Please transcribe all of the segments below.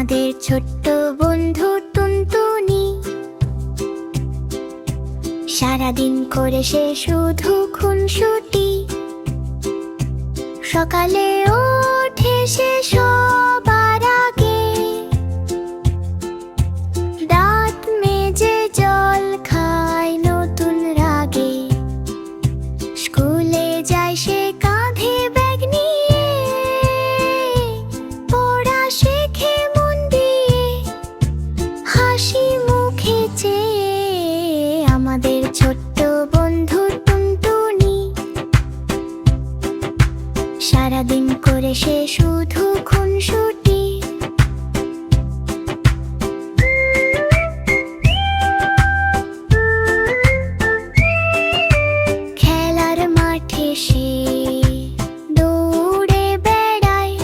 আমাদের ছোট্ট বন্ধু টুনটুনি। সারাদিন করে সে শুধু খুনসুটি। সকালে ওঠে সে সবার আগে, দাঁত মেজে জল খায় নতুন রাগে। স্কুলে যায় সে কাঁধে ব্যাগ নিয়ে, পড়া শেখে মন দিয়ে, হাসি মুখে চেয়ে। আমাদের ছোট্ট বন্ধু টুনটুনি। সারাদিন করে সে শুধু খুনসুটি। খেলার মাঠে সে দৌড়ে বেড়ায়,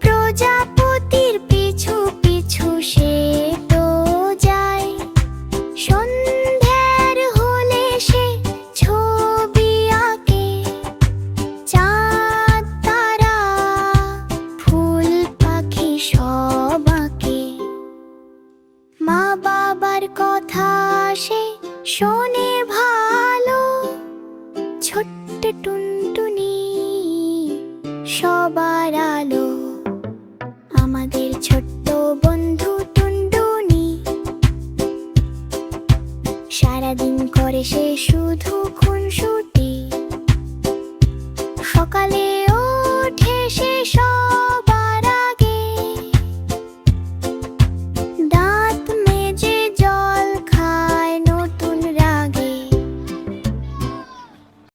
প্রজাপতির পিছু পিছু সে তো যায়। সন্ধ্যার হলে সে ছবি আঁকে, চাঁদ তারা ফুল পাখি সব আঁকে। মা বাবার কথা সে শোনে ভালো, ছোট্ট টুনটুনি সবার আলো। আমাদের ছোট্ট বন্ধু টুনটুনি। সারাদিন করে সে শুধু খুনসুটি। সকালে